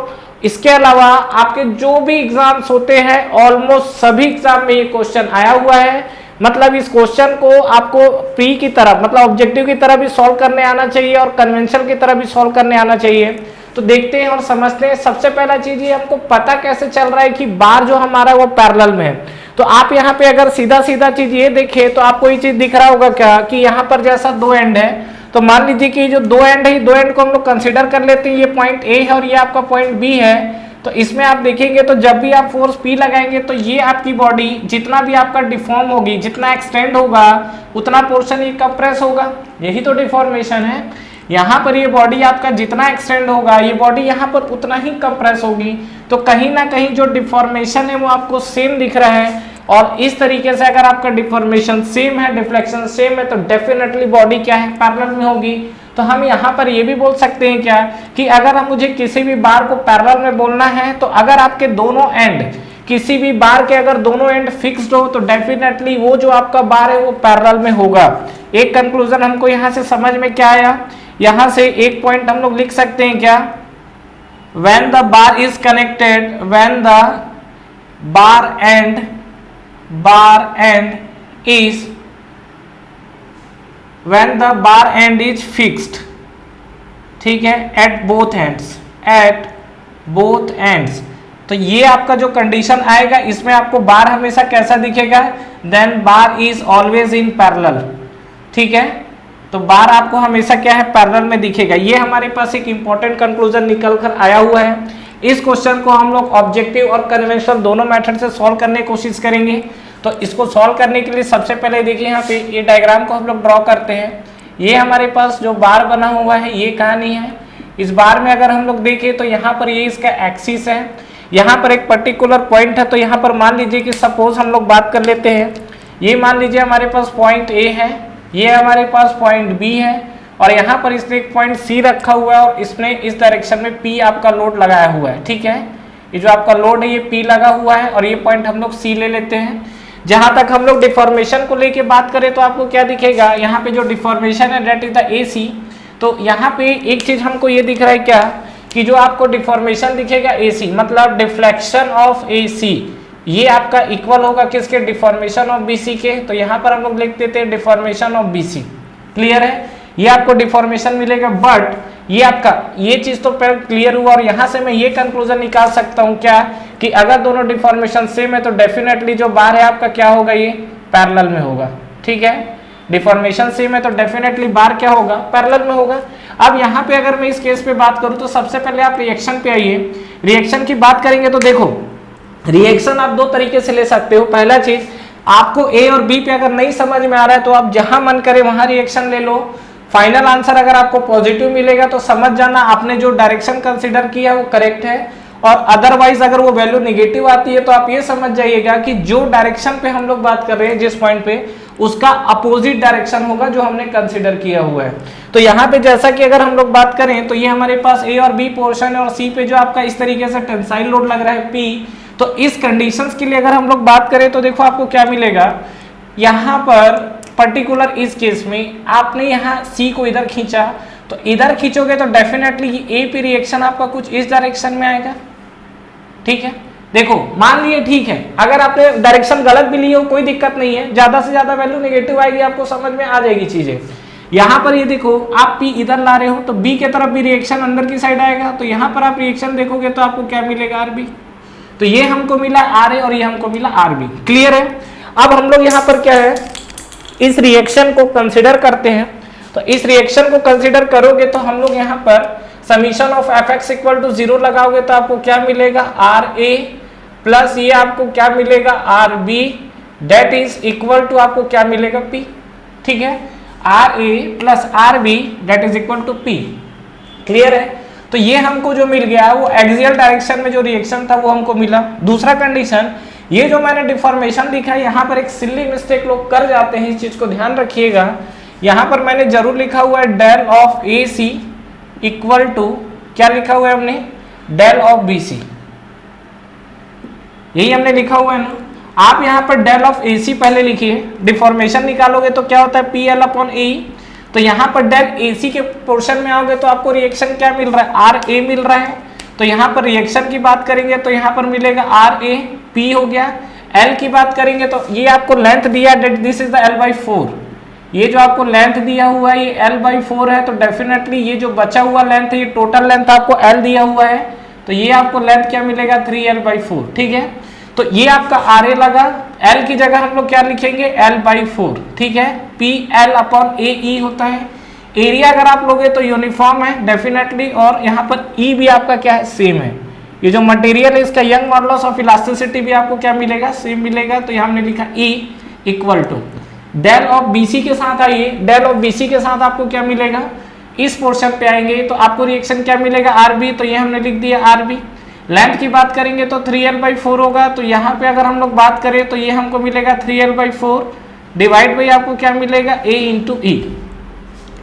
इसके अलावा आपके जो भी एग्जाम्स होते हैं ऑलमोस्ट सभी एग्जाम में ये क्वेश्चन आया हुआ है। मतलब इस क्वेश्चन को आपको प्री की तरफ मतलब ऑब्जेक्टिव की तरह भी सॉल्व करने आना चाहिए और कन्वेंशन की तरह भी सॉल्व करने आना चाहिए। तो देखते हैं और समझते हैं। सबसे पहला चीज ये हमको पता कैसे चल रहा है कि बार जो हमारा वो पैरेलल में है। तो आप यहाँ पे अगर सीधा सीधा चीज ये देखें तो आपको ये चीज दिख रहा होगा क्या कि यहाँ पर जैसा दो एंड है, तो मान लीजिए कि जो दो एंड है, दो एंड को हम लोग कंसिडर कर लेते हैं। ये पॉइंट ए है और ये आपका पॉइंट बी है। तो इसमें आप देखेंगे तो जब भी आप फोर्स P लगाएंगे तो ये आपकी बॉडी जितना भी आपका डिफॉर्म होगी, जितना एक्सटेंड होगा, उतना पोर्शन ये कंप्रेस होगा। यही तो डिफॉर्मेशन है। यहाँ पर ये बॉडी आपका जितना एक्सटेंड होगा, ये बॉडी यहाँ पर उतना ही कंप्रेस होगी। तो कहीं ना कहीं जो डिफॉर्मेशन है वो आपको सेम दिख रहा है। और इस तरीके से अगर आपका डिफॉर्मेशन सेम है, डिफ्लेक्शन सेम है, तो डेफिनेटली बॉडी क्या है, पैरेलल में होगी। तो हम यहाँ पर ये भी बोल सकते हैं क्या कि अगर हम मुझे किसी भी बार को पैरेलल में बोलना है, तो अगर आपके दोनों एंड किसी भी बार के अगर दोनों एंड फिक्स्ड हो तो डेफिनेटली वो जो आपका बार है वो पैरेलल में होगा। एक कंक्लूजन हमको यहाँ से समझ में क्या आया, यहाँ से एक पॉइंट हम लोग लिख सकते हैं क्या, when the bar is connected, when the bar end is fixed, ठीक है, at both ends। तो ये आपका जो कंडीशन आएगा इसमें आपको बार हमेशा कैसा दिखेगा, then bar is always in parallel, ठीक है। तो बार आपको हमेशा क्या है, पैरेलल में दिखेगा। ये हमारे पास एक इंपॉर्टेंट कंक्लूजन निकल कर आया हुआ है। इस क्वेश्चन को हम लोग ऑब्जेक्टिव और कन्वेंशनल दोनों मेथड से सॉल्व करने की कोशिश करेंगे। तो इसको सॉल्व करने के लिए सबसे पहले देखिए यहाँ पे ये डायग्राम को हम लोग ड्रॉ करते हैं। ये हमारे पास जो बार बना हुआ है ये कहानी है। इस बार में अगर हम लोग देखें तो यहाँ पर ये इसका एक्सिस है, यहाँ पर एक पर्टिकुलर पॉइंट है। तो यहाँ पर मान लीजिए कि सपोज हम लोग बात कर लेते हैं, ये मान लीजिए हमारे पास पॉइंट ए है, ये हमारे पास पॉइंट बी है, और यहाँ पर इसने एक पॉइंट सी रखा हुआ है और इसने इस डायरेक्शन में पी आपका लोड लगाया हुआ है, ठीक है। ये जो आपका लोड है ये पी लगा हुआ है और ये पॉइंट हम लोग सी ले लेते हैं। जहां तक हम लोग डिफॉर्मेशन को लेके बात करें तो आपको क्या दिखेगा, यहाँ पे जो डिफॉर्मेशन है दैट इज द ए सी। तो यहाँ पे एक चीज हमको ये दिख रहा है क्या कि जो आपको डिफॉर्मेशन दिखेगा ए सी, मतलब डिफ्लेक्शन ऑफ ए सी, ये आपका इक्वल होगा किसके, डिफॉर्मेशन ऑफ बीसी के। तो यहाँ पर हम लोग लिख देते हैं डिफॉर्मेशन ऑफ बीसी। क्लियर है, ये आपको डिफॉर्मेशन मिलेगा। बट ये आपका ये चीज तो क्लियर हुआ, और यहाँ से मैं ये कंक्लूजन निकाल सकता हूँ क्या कि अगर दोनों डिफॉर्मेशन सेम है तो डेफिनेटली जो बार है आपका क्या होगा, ये पैरेलल में होगा, ठीक है। डिफॉर्मेशन सेम है तो डेफिनेटली बार क्या होगा, पैरेलल में होगा। अब यहाँ पे अगर मैं इस केस पे बात करूँ तो सबसे पहले आप रिएक्शन पे आइए। रिएक्शन की बात करेंगे तो देखो रिएक्शन आप दो तरीके से ले सकते हो। पहला चीज, आपको ए और बी पे अगर नहीं समझ में आ रहा है तो आप जहां मन करे वहां रिएक्शन ले लो। फाइनल आंसर अगर आपको पॉजिटिव मिलेगा तो समझ जाना आपने जो डायरेक्शन कंसीडर किया वो करेक्ट है, और अदरवाइज अगर वो वैल्यू नेगेटिव आती है तो आप ये समझ जाइएगा कि जो डायरेक्शन पे हम लोग बात कर रहे हैं जिस पॉइंट पे, उसका अपोजिट डायरेक्शन होगा जो हमने कंसीडर किया हुआ है। तो यहाँ पे जैसा कि अगर हम लोग बात करें तो ये हमारे पास ए और बी पोर्शन है और सी पे जो आपका इस तरीके से टेंसाइल लोड लग रहा है पी। तो इस कंडीशंस के लिए अगर हम लोग बात करें तो देखो आपको क्या मिलेगा, यहाँ पर पर्टिकुलर इस केस में आपने यहाँ सी को इधर खींचा, तो इधर खींचोगे तो डेफिनेटली ए पे रिएक्शन आपका कुछ इस डायरेक्शन में आएगा, ठीक है। देखो मान लिए ठीक है, अगर आपने डायरेक्शन गलत भी ली हो कोई दिक्कत नहीं है, ज्यादा से ज्यादा वैल्यू नेगेटिव आएगी, आपको समझ में आ जाएगी चीजें। यहाँ पर ये देखो आप पी इधर ला रहे हो तो बी के तरफ भी रिएक्शन अंदर की साइड आएगा, तो यहाँ पर आप रिएक्शन देखोगे तो आपको क्या मिलेगा, आर बी। तो ये हमको मिला आर ए और ये हमको मिला आर बी। क्लियर है। अब हम लोग यहाँ पर क्या है, इस रिएक्शन को कंसिडर करते हैं। तो इस रिएक्शन को कंसिडर करोगे तो हम लोग यहाँ पर summation of F x equal to 0 लगाओगे तो आपको क्या मिलेगा, आर ए प्लस ये आपको क्या मिलेगा, R B, that is equal to आपको क्या मिलेगा, पी। ठीक है, R A plus R B that is equal to P. Clear है। तो ये हमको जो मिल गया वो एक्सियल डायरेक्शन में जो रिएक्शन था वो हमको मिला। दूसरा कंडीशन, ये जो मैंने डिफॉर्मेशन लिखा है यहाँ पर एक सिली मिस्टेक लोग कर जाते हैं, इस चीज को ध्यान रखिएगा। यहाँ पर मैंने जरूर लिखा हुआ है del of A C equal to क्या लिखा हुआ है हमने, डेल ऑफ बी सी, यही हमने लिखा हुआ है ना। आप यहाँ पर डेल ऑफ ए सी पहले लिखिए, डिफॉर्मेशन निकालोगे तो क्या होता है, पी एल अपॉन ए। तो यहाँ पर डेल ए सी के पोर्शन में आओगे तो आपको रिएक्शन क्या मिल रहा है, आर ए मिल रहा है। तो यहाँ पर रिएक्शन की बात करेंगे तो यहाँ पर मिलेगा आर ए, पी हो गया, एल की बात करेंगे तो ये आपको लेंथ दिया, दिस इज द L/4। ये जो आपको लेंथ दिया हुआ है ये L/4 है, तो डेफिनेटली ये जो बचा हुआ लेंथ है, ये टोटल लेंथ आपको L दिया हुआ है, तो ये आपको लेंथ क्या मिलेगा 3L/4। ठीक है, तो ये आपका RA लगा। L की जगह हम लोग क्या लिखेंगे L/4। ठीक है, PL/AE होता है। एरिया अगर आप लोगे तो यूनिफॉर्म है डेफिनेटली, और यहाँ पर E भी आपका क्या है, सेम है। ये जो मटेरियल है इसका यंग मॉडुलस ऑफ इलास्टिसिटी भी आपको क्या मिलेगा, सेम मिलेगा। तो यहाँ हमने लिखा E equal to del of BC के साथ आइए, डेल ऑफ BC के साथ आपको क्या मिलेगा, इस पोर्शन पे आएंगे तो आपको रिएक्शन क्या मिलेगा RB, तो ये हमने लिख दिया RB। लेंथ की बात करेंगे तो 3L/4 होगा, तो यहाँ पे अगर हम लोग बात करें तो ये हमको मिलेगा 3L/4 डिवाइड बाई आपको क्या मिलेगा A इंटू E,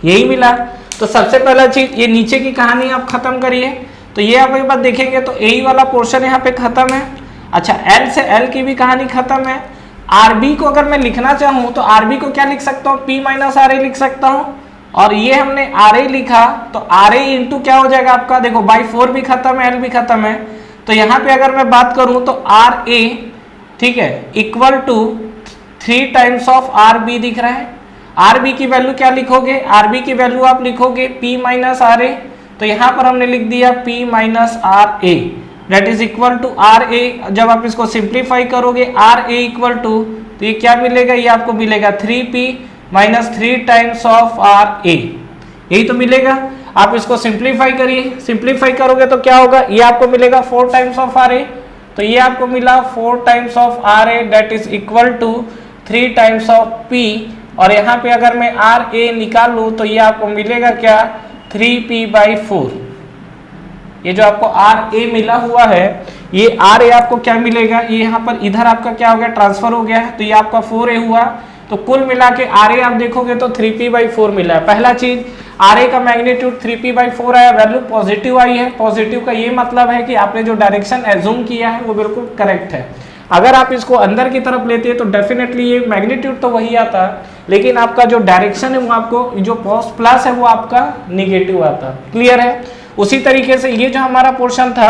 यही मिला। तो सबसे पहला चीज ये नीचे की कहानी आप खत्म करिए, तो ये आप एक बार देखेंगे तो AE वाला पोर्शन यहाँ पे खत्म है। अच्छा, L से L की भी कहानी खत्म है। RB को अगर मैं लिखना चाहूँ तो RB को क्या लिख सकता हूँ, P माइनस RA लिख सकता हूँ, और ये हमने RA लिखा तो RA इंटू क्या हो जाएगा आपका, देखो बाई 4 भी खत्म है, L भी खत्म है, तो यहाँ पे अगर मैं बात करूँ तो RA, ठीक है, equal to 3 times of RB दिख रहा है। RB की वैल्यू क्या लिखोगे, RB की वैल्यू आप लिखोगे P माइनस RA, तो यहाँ पर हमने लिख दिया P minus RA that is equal to RA। जब आप इसको सिंप्लीफाई करोगे RA इक्वल टू, तो ये क्या मिलेगा, ये आपको मिलेगा 3P minus 3 times of RA, यही तो मिलेगा। आप इसको सिंप्लीफाई करिए, सिंप्लीफाई करोगे तो क्या होगा, ये आपको मिलेगा 4 टाइम्स ऑफ RA, तो ये आपको मिला 4 times of RA that is equal to 3 times of P, और यहाँ पे अगर मैं RA निकालूं तो ये आपको मिलेगा क्या, 3P/4। ये जो आपको RA मिला हुआ है, ये RA आपको क्या मिलेगा, ये यहाँ पर इधर आपका क्या हो गया, ट्रांसफर हो गया है, तो ये आपका 4A हुआ। तो कुल मिला के RA आप देखोगे तो 3P/4 मिला है। पहला चीज RA का मैग्नीट्यूड 3P/4 आया, वैल्यू पॉजिटिव आई है। पॉजिटिव का ये मतलब है कि आपने जो डायरेक्शन एज्यूम किया है वो बिल्कुल करेक्ट है। अगर आप इसको अंदर की तरफ लेते हैं तो डेफिनेटली ये मैग्नीट्यूड तो वही आता, लेकिन आपका जो डायरेक्शन है वो आपको जो प्लस है वो आपका निगेटिव आता। क्लियर है। उसी तरीके से ये जो हमारा पोर्शन था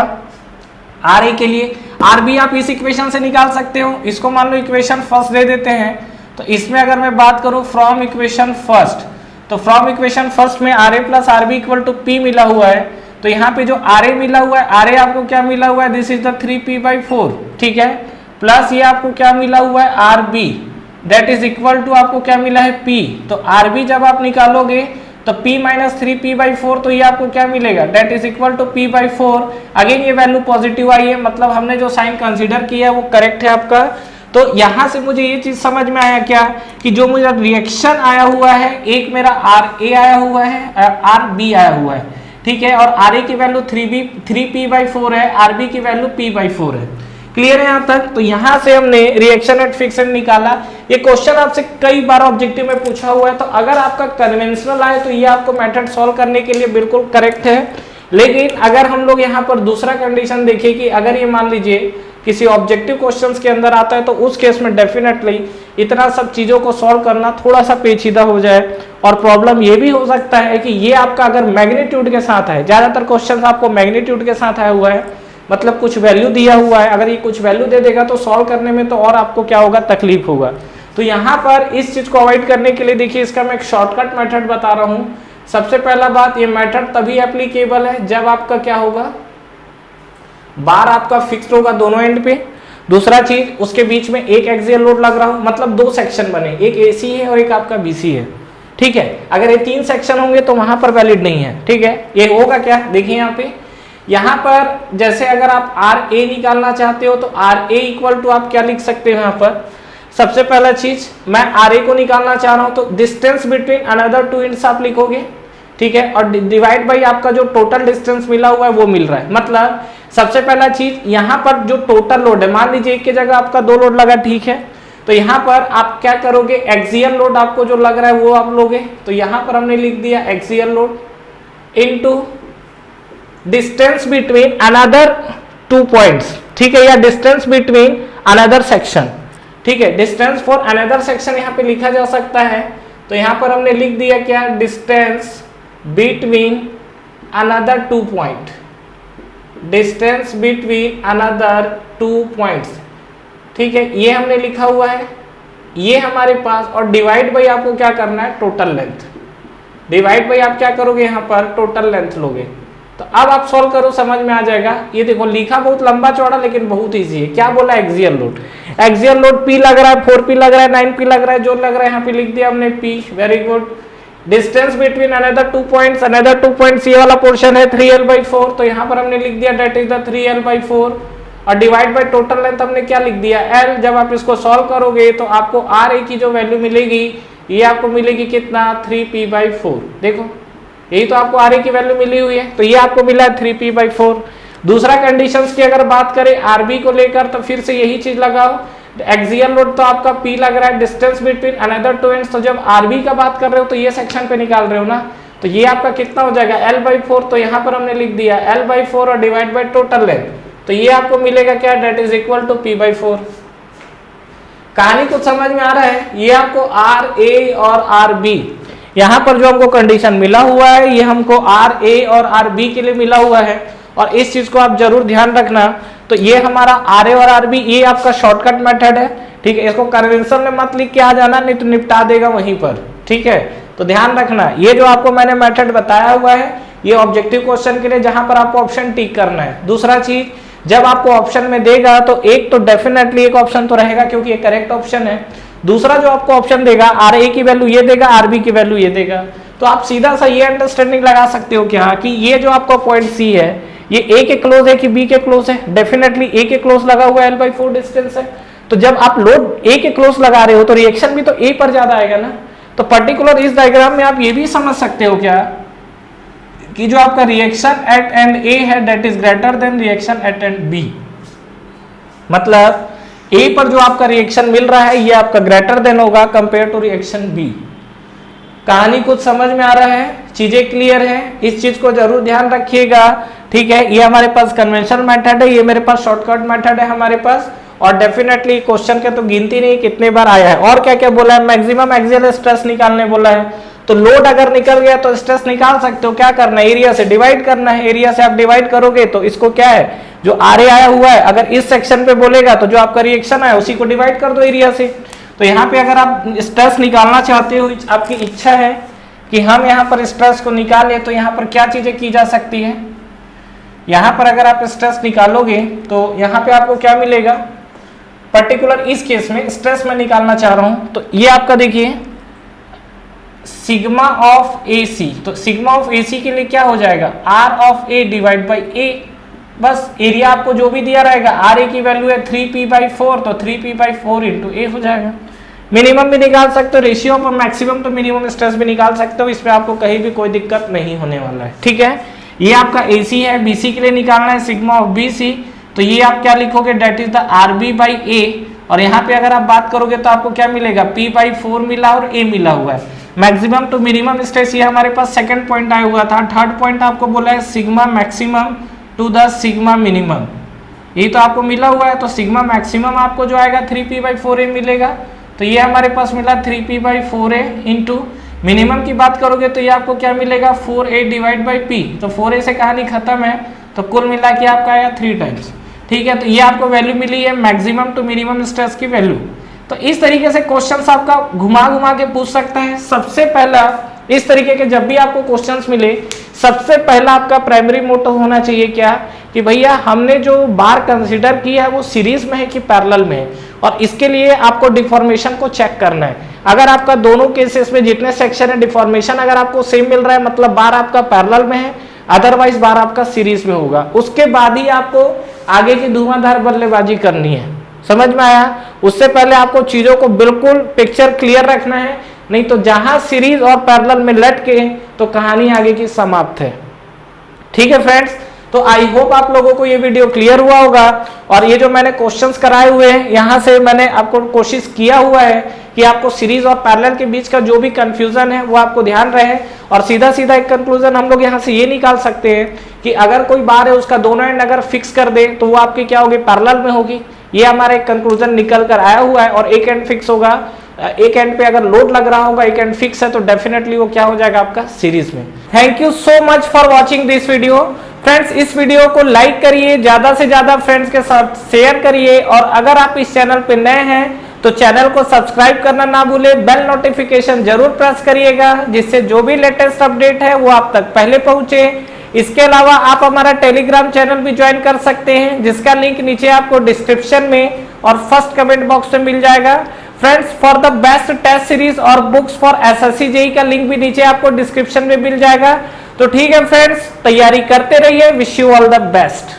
RA के लिए, RB आप इस इक्वेशन से निकाल सकते हो। इसको मान लो इक्वेशन फर्स्ट दे देते हैं, तो इसमें अगर मैं बात करूं फ्रॉम इक्वेशन फर्स्ट, तो फ्रॉम इक्वेशन फर्स्ट में RA plus RB equal to P मिला हुआ है, तो यहाँ पे जो RA मिला हुआ है, RA आपको क्या मिला हुआ है, दिस इज द 3P/4, ठीक है, प्लस ये आपको क्या मिला हुआ है RB that is equal to आपको क्या मिला है P। तो RB जब आप निकालोगे तो P माइनस 3P/4, तो ये आपको क्या मिलेगा, that is equal to P/4। Again ये वैल्यू पॉजिटिव आई है, मतलब हमने जो साइन कंसीडर किया है वो करेक्ट है आपका। तो यहां से मुझे ये चीज समझ में आया क्या, कि जो मुझे रिएक्शन आया हुआ है, एक मेरा RA आया हुआ है, RB आया हुआ है, ठीक है, और RA की वैल्यू 3P/4 है, RB की वैल्यू P/4 है। क्लियर है यहाँ तक। तो यहाँ से हमने रिएक्शन एट फिक्स एंड निकाला। ये क्वेश्चन आपसे कई बार ऑब्जेक्टिव में पूछा हुआ है, तो अगर आपका कन्वेंशनल आए तो ये आपको मेथड सॉल्व करने के लिए बिल्कुल करेक्ट है। लेकिन अगर हम लोग यहाँ पर दूसरा कंडीशन देखिए कि अगर ये मान लीजिए किसी ऑब्जेक्टिव क्वेश्चंस के अंदर आता है, तो उस केस में डेफिनेटली इतना सब चीजों को सॉल्व करना थोड़ा सा पेचीदा हो जाए, और प्रॉब्लम ये भी हो सकता है कि ये आपका अगर मैग्नीट्यूड के साथ है, ज्यादातर क्वेश्चन आपको मैग्नीट्यूड के साथ आया हुआ है, मतलब कुछ वैल्यू दिया हुआ है, अगर ये कुछ वैल्यू दे देगा तो सॉल्व करने में तो और आपको क्या होगा, तकलीफ होगा। तो यहाँ पर इस चीज को अवॉइड करने के लिए देखिए, इसका मैं एक शॉर्टकट मेथड बता रहा हूँ। सबसे पहला बात, ये मेथड तभी एप्लीकेबल है जब आपका क्या होगा, बार आपका फिक्स्ड होगा दोनों एंड पे। दूसरा चीज, उसके बीच में एक एक्सियल लोड लग रहा हो, मतलब दो सेक्शन बने, एक AC है और एक आपका BC है, ठीक है। अगर ये 3 सेक्शन होंगे तो वहां पर वैलिड नहीं है, ठीक है। ये होगा क्या, देखिए यहाँ पर जैसे अगर आप RA निकालना चाहते हो तो RA इक्वल टू आप क्या लिख सकते हो, यहाँ पर सबसे पहला चीज मैं RA को निकालना चाह रहा हूं तो distance between another two ends आप लिखोगे, ठीक है, और डिवाइड बाई आपका जो टोटल डिस्टेंस मिला हुआ है वो मिल रहा है। मतलब सबसे पहला चीज, यहाँ पर जो टोटल लोड है, मान लीजिए एक की जगह आपका 2 लोड लगा, ठीक है, तो यहाँ पर आप क्या करोगे, एक्सियल लोड आपको जो लग रहा है वो आप लोगे, तो यहाँ पर हमने लिख दिया axial load into distance between another 2 points, ठीक है, या डिस्टेंस बिटवीन अनदर सेक्शन, ठीक है, डिस्टेंस फॉर अनदर सेक्शन यहाँ पे लिखा जा सकता है। तो यहाँ पर हमने लिख दिया क्या, distance between another 2 point, distance between another 2 points, ठीक है, ये हमने लिखा हुआ है, ये हमारे पास, और डिवाइड बाई आपको क्या करना है, टोटल लेंथ। डिवाइड बाई आप क्या करोगे, यहाँ पर टोटल लेंथ लोगे। तो अब आप सॉल्व करो, समझ में आ जाएगा। ये देखो लिखा बहुत लंबा चौड़ा लेकिन बहुत इजी है। क्या बोला, axial load. Axial load P लग रहा है, 4P लग रहा है, 9P लग रहा है, जो लग रहा है यहाँ पे लिख दिया हमने P। Very good. Distance between another 2 points, another 2 points ये वाला पोर्शन है 3l/4, तो यहाँ पर हमने लिख दिया दैट इज द 3l/4, और डिवाइड बाय टोटल लेंथ हमने क्या लिख दिया, L। जब आप इसको सॉल्व करोगे तो आपको RA की जो वैल्यू मिलेगी, ये आपको मिलेगी कितना, 3P/4। देखो यही तो आपको RA की वैल्यू मिली हुई है, तो ये आपको मिला है 3P/4। दूसरा कंडीशंस की अगर बात करें RB को लेकर, तो फिर से यही चीज लगाओ। एक्सियल लोड तो आपका P लग रहा है, डिस्टेंस बिटवीन अनदर 2 एंड्स, तो जब RB का बात कर रहे हो तो ये सेक्शन पे निकाल रहे हो ना, तो ये आपका कितना हो जाएगा, L/4। तो यहाँ पर हमने लिख दिया L/4 और डिवाइड बाय टोटल लेंथ, तो ये आपको मिलेगा क्या, date is equal to P/4। कहानी कुछ समझ में आ रहा है। ये आपको RA और RB, यहाँ पर जो हमको कंडीशन मिला हुआ है, ये हमको RA और RB के लिए मिला हुआ है, और इस चीज को आप जरूर ध्यान रखना। तो ये हमारा RA और RB, ये आपका शॉर्टकट मेथड है, ठीक है। इसको कन्वेंशन में मत लिख के आ जाना, नहीं तो निपटा देगा वहीं पर, ठीक है। तो ध्यान रखना, ये जो आपको मैंने मेथड बताया हुआ है, ये ऑब्जेक्टिव क्वेश्चन के लिए, जहां पर आपको ऑप्शन टिक करना है। दूसरा चीज, जब आपको ऑप्शन में देगा तो एक तो डेफिनेटली एक ऑप्शन तो रहेगा क्योंकि ये करेक्ट ऑप्शन है। दूसरा जो आपको ऑप्शन देगा, RA की वैल्यू ये देगा, RB की वैल्यू ये देगा। तो आप सीधा सा ये अंडरस्टैंडिंग लगा सकते हो क्या, कि ये जो आपका पॉइंट C है, ये A के क्लोज है कि B के क्लोज है, डेफिनेटली A के क्लोज लगा हुआ है, L/4 डिस्टेंस है। तो जब आप लोड A के क्लोज लगा रहे हो तो रिएक्शन भी तो A पर ज्यादा आएगा ना। तो पर्टिकुलर इस डायग्राम में आप ये भी समझ सकते हो क्या, कि जो आपका रिएक्शन एट एंड A है, that is greater than reaction at and B। मतलब A पर जो आपका रिएक्शन मिल रहा है, ये आपका ग्रेटर देन होगा कंपेयर टू रिएक्शन B। कहानी कुछ समझ में आ रहा है, चीजें क्लियर है, इस चीज को जरूर ध्यान रखिएगा, ठीक है। ये हमारे पास कन्वेंशनल मेथड है, ये मेरे पास शॉर्टकट मेथड है हमारे पास, और डेफिनेटली क्वेश्चन के तो गिनती नहीं कितने बार आया है। और क्या क्या बोला है, मैक्सिमम एक्सियल स्ट्रेस निकालने बोला है। तो लोड अगर निकल गया तो स्ट्रेस निकाल सकते हो, क्या करना है, एरिया से डिवाइड करना है। एरिया से आप डिवाइड करोगे तो इसको क्या है, जो RA आया हुआ है, अगर इस सेक्शन पे बोलेगा तो जो आपका रिएक्शन है उसी को डिवाइड कर दो एरिया से। तो यहाँ पे अगर आप स्ट्रेस निकालना चाहते हो, आपकी इच्छा है कि हम यहाँ पर स्ट्रेस को निकालें, तो यहाँ पर क्या चीजें की जा सकती है। यहाँ पर अगर आप स्ट्रेस निकालोगे तो यहाँ पे आपको क्या मिलेगा, पर्टिकुलर इस केस में स्ट्रेस में निकालना चाह रहा हूं, तो ये आपका देखिए सिग्मा ऑफ AC। तो सिग्मा ऑफ AC के लिए क्या हो जाएगा, R of A divide by A। बस एरिया आपको जो भी दिया रहेगा, RA की वैल्यू है 3P/4, तो 3P/4 इंटू A हो जाएगा। मिनिमम भी निकाल सकते हो, रेशियो ऑफ मैक्सिमम तो मिनिमम स्ट्रेस भी निकाल सकते हो, इसमें आपको कहीं भी कोई दिक्कत नहीं होने वाला है, ठीक है। ये आपका AC है, BC के लिए निकालना है सिग्मा ऑफ BC, तो ये आप क्या लिखोगे, डेट इज द RB/A। और यहाँ पे अगर आप बात करोगे तो आपको क्या मिलेगा, P/4 मिला और A मिला हुआ है। मैक्सिमम टू मिनिमम स्ट्रेस ये हमारे पास सेकंड पॉइंट आया हुआ था। थर्ड पॉइंट आपको बोला है sigma maximum to the sigma minimum, ये तो आपको मिला हुआ है। तो सिग्मा मैक्सिमम आपको जो आएगा 3P/4A मिलेगा, तो ये हमारे पास मिला 3P/4A इंटू मिनिमम की बात करोगे तो ये आपको क्या मिलेगा, 4A डिवाइड बाई P। तो 4A से कहानी खत्म है, तो कुल मिला के आपका आया 3 टाइम्स, ठीक है। तो ये आपको वैल्यू मिली है मैक्सिमम टू मिनिमम स्ट्रेस की वैल्यू। तो इस तरीके से क्वेश्चंस आपका घुमा घुमा के पूछ सकता है। सबसे पहला इस तरीके के जब भी आपको क्वेश्चंस मिले, सबसे पहला आपका प्राइमरी मोटो होना चाहिए क्या, कि भैया हमने जो बार कंसीडर किया है वो सीरीज में है कि पैरेलल में है, और इसके लिए आपको डिफॉर्मेशन को चेक करना है। अगर आपका दोनों केसेस में जितने सेक्शन है डिफॉर्मेशन अगर आपको सेम मिल रहा है, मतलब बार आपका पैरेलल में है, अदरवाइज बार आपका सीरीज में होगा। उसके बाद ही आपको आगे की धुआंधार बल्लेबाजी करनी है। समझ में आया? उससे पहले आपको चीजों को बिल्कुल पिक्चर क्लियर रखना है, नहीं तो जहां सीरीज और पैरेलल में लट के तो कहानी आगे की समाप्त है। ठीक है फ्रेंड्स, तो आई होप आप लोगों को ये वीडियो क्लियर हुआ होगा। और ये जो मैंने क्वेश्चंस कराए हुए हैं, यहाँ से मैंने आपको कोशिश किया हुआ है कि आपको सीरीज और पैरेलल के बीच का जो भी कंफ्यूजन है वो आपको ध्यान रहे, और सीधा सीधा एक कंक्लूजन हम लोग यहाँ से ये निकाल सकते हैं कि अगर कोई बार है उसका दोनों एंड अगर फिक्स कर दे तो वो आपकी क्या होगी, पैरेलल में होगी। ये हमारा एक कंक्लूजन निकल कर आया हुआ है। और एक एंड फिक्स होगा, एक एंड पे अगर लोड लग रहा होगा, एक एंड फिक्स है, तो डेफिनेटली वो क्या हो जाएगा आपका सीरीज में। Thank you so much for watching this video. Friends इस वीडियो को लाइक करिए, ज्यादा से ज्यादा फ्रेंड्स के साथ शेयर करिए और अगर आप इस चैनल पे नए हैं तो चैनल को सब्सक्राइब करना ना भूलें, बेल नोटिफिकेशन जरूर प्रेस करिएगा जिससे जो भी लेटेस्ट अपडेट है वो आप तक पहले पहुंचे। इसके अलावा आप हमारा टेलीग्राम चैनल भी ज्वाइन कर सकते हैं जिसका लिंक नीचे आपको डिस्क्रिप्शन में और फर्स्ट कमेंट बॉक्स में मिल जाएगा। Friends for the best test series और बुक्स फॉर एसएससी जेईई का लिंक भी नीचे आपको डिस्क्रिप्शन में मिल जाएगा। तो ठीक है फ्रेंड्स, तैयारी करते रहिए। Wish you all the best.